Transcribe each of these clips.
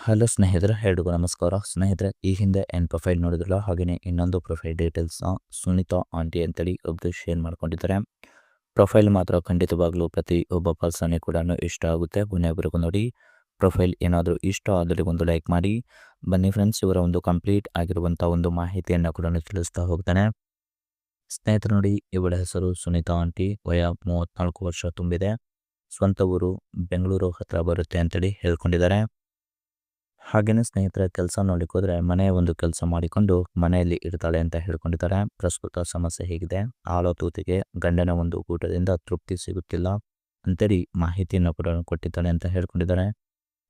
Hello ಸ್ನೇಹಿತರೆ, ಎಲ್ರಿಗೂ ನಮಸ್ಕಾರ. ಸ್ನೇಹಿತರೆ, ಈ ಹಿಂದೆ ಏನು ಪ್ರೊಫೈಲ್ ನೋಡಿದ್ರಲ್ಲ, ಹಾಗೆಯೇ ಇನ್ನೊಂದು ಪ್ರೊಫೈಲ್ ಡೀಟೇಲ್ಸ್ನ ಸುನೀತಾ ಆಂಟಿ ಅಂತೇಳಿ ಒಬ್ಬರು ಶೇರ್ ಮಾಡ್ಕೊಂಡಿದ್ದಾರೆ. ಪ್ರೊಫೈಲ್ ಮಾತ್ರ ಖಂಡಿತವಾಗ್ಲೂ ಪ್ರತಿ ಒಬ್ಬ ಪರ್ಸನ್ಗೆ ಕೂಡ ಇಷ್ಟ ಆಗುತ್ತೆ. ಕೊನೆವರೆಗೂ ನೋಡಿ. ಪ್ರೊಫೈಲ್ ಏನಾದರೂ ಇಷ್ಟ ಆದರೆ ಒಂದು ಲೈಕ್ ಮಾಡಿ. ಬನ್ನಿ ಫ್ರೆಂಡ್ಸ್, ಇವರ ಒಂದು ಕಂಪ್ಲೀಟ್ ಆಗಿರುವಂಥ ಒಂದು ಮಾಹಿತಿಯನ್ನು ಕೂಡ ತಿಳಿಸ್ತಾ ಹೋಗ್ತಾನೆ. ಸ್ನೇಹಿತರು ನೋಡಿ, ಇವಳ ಹೆಸರು ಸುನೀತಾ ಆಂಟಿ, ವಯ 34 ವರ್ಷ ತುಂಬಿದೆ. ಸ್ವಂತ ಊರು ಬೆಂಗಳೂರು ಹತ್ರ ಬರುತ್ತೆ ಅಂತೇಳಿ ಹೇಳ್ಕೊಂಡಿದ್ದಾರೆ. ಹಾಗೆಯೇ ಸ್ನೇಹಿತರ ಕೆಲಸ ನೋಡ್ಲಿಕ್ಕೆ ಹೋದ್ರೆ ಮನೆಯ ಒಂದು ಕೆಲಸ ಮಾಡಿಕೊಂಡು ಮನೆಯಲ್ಲಿ ಇರ್ತಾಳೆ ಅಂತ ಹೇಳ್ಕೊಂಡಿದ್ದಾರೆ. ಪ್ರಸ್ತುತ ಸಮಸ್ಯೆ ಹೇಗಿದೆ, ಆಳೋ ತೂತಿಗೆ ಗಂಡನ ಒಂದು ಊಟದಿಂದ ತೃಪ್ತಿ ಸಿಗುತ್ತಿಲ್ಲ ಅಂತೇಳಿ ಮಾಹಿತಿಯನ್ನು ಕೂಡ ಕೊಟ್ಟಿದ್ದಾಳೆ ಅಂತ ಹೇಳ್ಕೊಂಡಿದ್ದಾರೆ.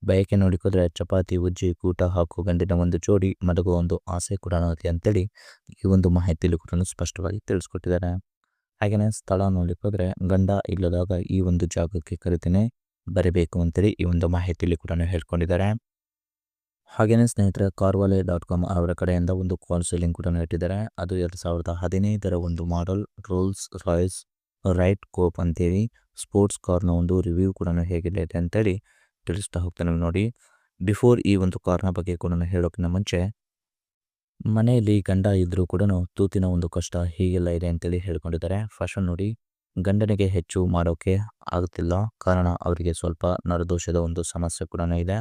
ಬಯಕೆ ನೋಡಿಕೋದ್ರೆ ಚಪಾತಿ ಉಜ್ಜಿ ಊಟ ಹಾಕೋ ಗಂಡಿನ ಒಂದು ಜೋಡಿ ಮಲಗುವ ಒಂದು ಆಸೆ ಕೂಡ ಇದೆ ಅಂತೇಳಿ ಈ ಒಂದು ಮಾಹಿತಿಯಲ್ಲಿ ಕೂಡ ಸ್ಪಷ್ಟವಾಗಿ ತಿಳಿಸ್ಕೊಟ್ಟಿದ್ದಾರೆ. ಹಾಗೆಯೇ ಸ್ಥಳ ನೋಡ್ಲಿಕ್ಕೆ ಹೋದ್ರೆ ಗಂಡ ಇಲ್ಲದಾಗ ಈ ಒಂದು ಜಾಗಕ್ಕೆ ಕರಿತೇನೆ ಬರಬೇಕು ಅಂತೇಳಿ ಈ ಒಂದು ಮಾಹಿತಿಯಲ್ಲಿ ಕೂಡ ಹೇಳ್ಕೊಂಡಿದ್ದಾರೆ. ಹಾಗೆಯೇ ಸ್ನೇಹಿತರೆ, carvale.com ಅವರ ಕಡೆಯಿಂದ ಒಂದು ಕಾಲ್ ಸೀಲಿಂಗ್ ಕೂಡ ಇಟ್ಟಿದ್ದಾರೆ. ಅದು 2015ರ ಒಂದು model Rolls Royce Wraith coupe ಅಂತೇಳಿ ಸ್ಪೋರ್ಟ್ಸ್ ಕಾರ್ನ ಒಂದು ರಿವ್ಯೂ ಕೂಡ ಹೇಗಿದೆ ಅಂತೇಳಿ ತಿಳಿಸ್ತಾ ಹೋಗ್ತಾನೆ ನೋಡಿ. ಬಿಫೋರ್ ಈ ಒಂದು ಕಾರ್ನ ಬಗ್ಗೆ ಕೂಡ ಹೇಳೋಕ್ಕಿಂತ ಮುಂಚೆ, ಮನೆಯಲ್ಲಿ ಗಂಡ ಇದ್ರೂ ಕೂಡ ತೂತಿನ ಒಂದು ಕಷ್ಟ ಹೀಗೆಲ್ಲ ಇದೆ ಅಂತೇಳಿ ಹೇಳ್ಕೊಂಡಿದ್ದಾರೆ. ಫಸ್ಟ್ ನೋಡಿ, ಗಂಡನಿಗೆ ಹೆಚ್ಚು ಮಾಡೋಕೆ ಆಗುತ್ತಿಲ್ಲ. ಕಾರಣ ಅವರಿಗೆ ಸ್ವಲ್ಪ ನರದೋಷದ ಒಂದು ಸಮಸ್ಯೆ ಕೂಡ ಇದೆ.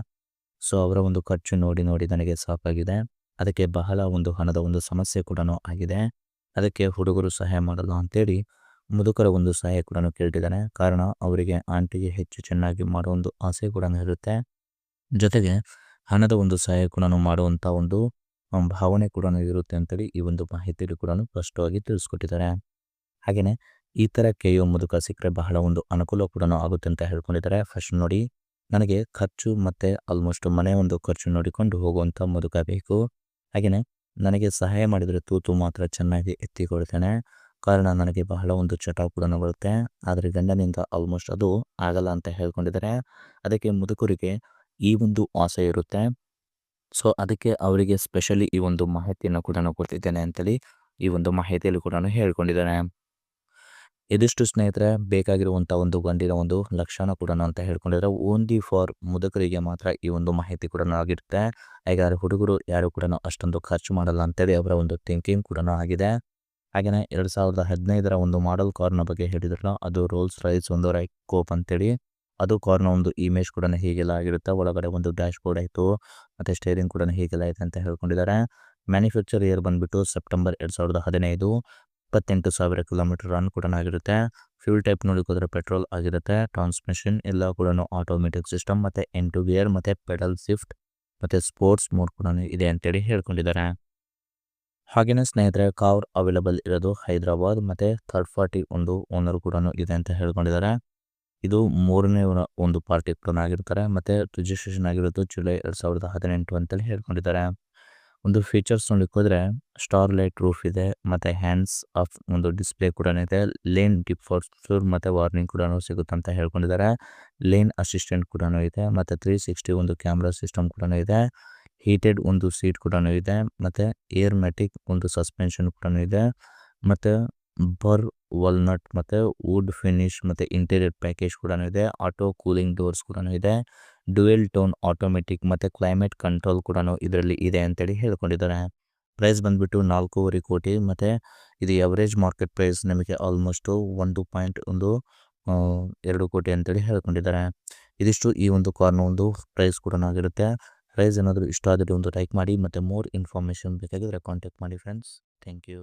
ಸೊ ಅವರ ಒಂದು ಖರ್ಚು ನೋಡಿ ನನಗೆ ಸಾಕಾಗಿದೆ. ಅದಕ್ಕೆ ಬಹಳ ಒಂದು ಹಣದ ಒಂದು ಸಮಸ್ಯೆ ಕೂಡ ಆಗಿದೆ. ಅದಕ್ಕೆ ಹುಡುಗರು ಸಹಾಯ ಮಾಡಲ್ಲ ಅಂತೇಳಿ ಮುದುಕರ ಒಂದು ಸಹಾಯ ಕೂಡ ಕೇಳ್ತಿದ್ದಾನೆ. ಕಾರಣ ಅವರಿಗೆ ಆಂಟಿಗೆ ಹೆಚ್ಚು ಚೆನ್ನಾಗಿ ಮಾಡೋ ಒಂದು ಆಸೆ ಕೂಡ ಇರುತ್ತೆ. ಜೊತೆಗೆ ಹಣದ ಒಂದು ಸಹಾಯ ಕೂಡ ಮಾಡುವಂಥ ಒಂದು ಭಾವನೆ ಕೂಡ ಇರುತ್ತೆ ಅಂತೇಳಿ ಈ ಒಂದು ಮಾಹಿತಿಯಲ್ಲಿ ಕೂಡ ಸ್ಪಷ್ಟವಾಗಿ ತಿಳಿಸ್ಕೊಟ್ಟಿದ್ದಾರೆ. ಹಾಗೆಯೇ ಈ ಥರ ಕೆಯೋ ಮುದುಕ ಸಿಕ್ಕರೆ ಬಹಳ ಒಂದು ಅನುಕೂಲ ಕೂಡ ಆಗುತ್ತೆ ಅಂತ ಹೇಳ್ಕೊಂಡಿದ್ದಾರೆ. ಫಸ್ಟ್ ನೋಡಿ, ನನಗೆ ಖರ್ಚು ಮತ್ತು ಆಲ್ಮೋಸ್ಟ್ ಮನೆ ಒಂದು ಖರ್ಚು ನೋಡಿಕೊಂಡು ಹೋಗುವಂಥ ಮುದುಕ ಬೇಕು. ಹಾಗೆಯೇ ನನಗೆ ಸಹಾಯ ಮಾಡಿದರೆ ತೂತು ಮಾತ್ರ ಚೆನ್ನಾಗಿ ಎತ್ತಿಕೊಳ್ತೇನೆ. ಕಾರಣ ನನಗೆ ಬಹಳ ಒಂದು ಚಟ ಕೂಡ ಬರುತ್ತೆ. ಆದರೆ ಗಂಡನಿಂದ ಆಲ್ಮೋಸ್ಟ್ ಅದು ಆಗಲ್ಲ ಅಂತ ಹೇಳ್ಕೊಂಡಿದ್ದಾರೆ. ಅದಕ್ಕೆ ಮುದುಕರಿಗೆ ಈ ಒಂದು ಆಸೆ ಇರುತ್ತೆ. ಸೊ ಅದಕ್ಕೆ ಅವರಿಗೆ ಸ್ಪೆಷಲಿ ಈ ಒಂದು ಮಾಹಿತಿಯನ್ನು ಕೂಡ ಕೊಟ್ಟಿದ್ದೇನೆ ಅಂತೇಳಿ ಈ ಒಂದು ಮಾಹಿತಿಯಲ್ಲಿ ಕೂಡ ಹೇಳ್ಕೊಂಡಿದ್ದಾರೆ. ಇದಿಷ್ಟು ಸ್ನೇಹಿತರೆ ಬೇಕಾಗಿರುವಂಥ ಒಂದು ಗಂಡಿನ ಒಂದು ಲಕ್ಷಣ ಕೂಡ ಅಂತ ಹೇಳ್ಕೊಂಡಿದ್ರೆ ಓನ್ಲಿ ಫಾರ್ ಮುದುಕರಿಗೆ ಮಾತ್ರ ಈ ಒಂದು ಮಾಹಿತಿ ಕೂಡ ಆಗಿರುತ್ತೆ. ಹಾಗಾದರೆ ಹುಡುಗರು ಯಾರು ಕೂಡ ಅಷ್ಟೊಂದು ಖರ್ಚು ಮಾಡಲ್ಲ ಅಂತೇಳಿ ಅವರ ಒಂದು ಥಿಂಕಿಂಗ್ ಕೂಡ ಆಗಿದೆ. ಹಾಗೆಯೇ 2015ರ ಒಂದು ಮಾಡೆಲ್ ಕಾರ್ನ ಬಗ್ಗೆ ಹೇಳಿದ್ರಲ್ಲ, ಅದು ರೋಲ್ಸ್ ರಾಯ್ಸ್ ಒಂದು ರೈಟ್ ಕೋಪ್ ಅಂತೇಳಿ. ಅದು ಕಾರ್ನ ಒಂದು ಇಮೇಜ್ ಕೂಡ ಹೀಗೆಲ್ಲ ಆಗಿರುತ್ತೆ. ಒಳಗಡೆ ಒಂದು ಡ್ಯಾಶ್ ಬೋರ್ಡ್ ಆಯಿತು ಮತ್ತು ಸ್ಟೇರಿಂಗ್ ಕೂಡ ಹೀಗೆಲ್ಲ ಐತೆ ಅಂತ ಹೇಳ್ಕೊಂಡಿದ್ದಾರೆ. ಮ್ಯಾನುಫ್ಯಾಕ್ಚರ್ ಇಯರ್ ಬಂದುಬಿಟ್ಟು ಸೆಪ್ಟೆಂಬರ್ 2015, 28,000 ಕಿಲೋಮೀಟರ್ ರನ್ ಕೂಡ ಆಗಿರುತ್ತೆ. ಫ್ಯೂಲ್ ಟೈಪ್ ನೋಡಿಕೋದ್ರೆ ಪೆಟ್ರೋಲ್ ಆಗಿರುತ್ತೆ. ಟ್ರಾನ್ಸ್ಮಿಷನ್ ಎಲ್ಲ ಕೂಡ ಆಟೋಮೆಟಿಕ್ ಸಿಸ್ಟಮ್ ಮತ್ತು ಎಂಟು ಗೇರ್ ಮತ್ತು ಪೆಡಲ್ ಶಿಫ್ಟ್ ಮತ್ತು ಸ್ಪೋರ್ಟ್ಸ್ ಮೋಡ್ ಕೂಡ ಇದೆ ಅಂತೇಳಿ ಹೇಳ್ಕೊಂಡಿದ್ದಾರೆ. ಹಾಗೆಯೇ ಸ್ನೇಹಿತರೆ, ಕಾರ್ ಅವೈಲಬಲ್ ಇರೋದು ಹೈದರಾಬಾದ್ ಮತ್ತು ಥರ್ಡ್ ಪಾರ್ಟಿ ಒಂದು ಓನರ್ ಕೂಡ ಇದೆ ಅಂತ ಹೇಳ್ಕೊಂಡಿದ್ದಾರೆ. ಇದು 3ನೇ ಒಂದು ಪಾರ್ಟಿ ಕೂಡ ಆಗಿರ್ತಾರೆ ಮತ್ತು ರಿಜಿಸ್ಟ್ರೇಷನ್ ಆಗಿರೋದು ಜುಲೈ 2018 ಅಂತೇಳಿ ಹೇಳ್ಕೊಂಡಿದ್ದಾರೆ. ಒಂದು ಫೀಚರ್ಸ್ ನೋಡಲಿಕ್ಕೆ ಹೋದರೆ ಸ್ಟಾರ್ ಲೈಟ್ ರೂಫ್ ಇದೆ ಮತ್ತು ಹ್ಯಾಂಡ್ಸ್ ಆಫ್ ಒಂದು ಡಿಸ್ಪ್ಲೇ ಕೂಡ ಇದೆ. ಲೇನ್ ಡಿಫಾರ್ಚರ್ ಮತ್ತು ವಾರ್ನಿಂಗ್ ಕೂಡ ಸಿಗುತ್ತೆ ಅಂತ ಹೇಳ್ಕೊಂಡಿದ್ದಾರೆ. ಲೇನ್ ಅಸಿಸ್ಟೆಂಟ್ ಕೂಡ ಇದೆ ಮತ್ತು 360 ಒಂದು ಕ್ಯಾಮ್ರಾ ಸಿಸ್ಟಮ್ ಕೂಡ ಇದೆ. ಹೀಟೆಡ್ ಒಂದು ಸೀಟ್ ಕೂಡ ಇದೆ ಮತ್ತು ಏರ್ ಮ್ಯಾಟಿಕ್ ಒಂದು ಸಸ್ಪೆನ್ಷನ್ ಕೂಡ ಇದೆ ಮತ್ತು ಬರ್ ವಾಲ್ನಟ್ ಮತ್ತು ವುಡ್ ಫಿನಿಶ್ ಮತ್ತು ಇಂಟೀರಿಯರ್ ಪ್ಯಾಕೇಜ್ ಕೂಡ ಇದೆ. ಆಟೋ ಕೂಲಿಂಗ್ ಡೋರ್ಸ್ ಕೂಡ ಇದೆ. ಡ್ಯುಯಲ್ ಟೋನ್ ಆಟೋಮೆಟಿಕ್ ಮತ್ತು ಕ್ಲೈಮೇಟ್ ಕಂಟ್ರೋಲ್ ಕೂಡ ಇದರಲ್ಲಿ ಇದೆ ಅಂತೇಳಿ ಹೇಳ್ಕೊಂಡಿದ್ದಾರೆ. ಪ್ರೈಸ್ ಬಂದುಬಿಟ್ಟು 4.5 ಕೋಟಿ ಮತ್ತು ಇದು ಎವರೇಜ್ ಮಾರ್ಕೆಟ್ ಪ್ರೈಸ್ ನಮಗೆ ಆಲ್ಮೋಸ್ಟು 1.2 ಕೋಟಿ ಅಂತೇಳಿ ಹೇಳ್ಕೊಂಡಿದ್ದಾರೆ. ಇದಿಷ್ಟು ಈ ಒಂದು ಕಾರ್ನ ಒಂದು ಪ್ರೈಸ್ ಕೂಡ ಆಗಿರುತ್ತೆ. ಪ್ರೈಸ್ ಏನಾದರೂ ಇಷ್ಟ ಆದರೆ ಒಂದು ಲೈಕ್ ಮಾಡಿ ಮತ್ತು ಮೋರ್ ಇನ್ಫಾರ್ಮೇಷನ್ ಬೇಕಾಗಿದ್ರೆ ಕಾಂಟ್ಯಾಕ್ಟ್ ಮಾಡಿ ಫ್ರೆಂಡ್ಸ್. Thank you.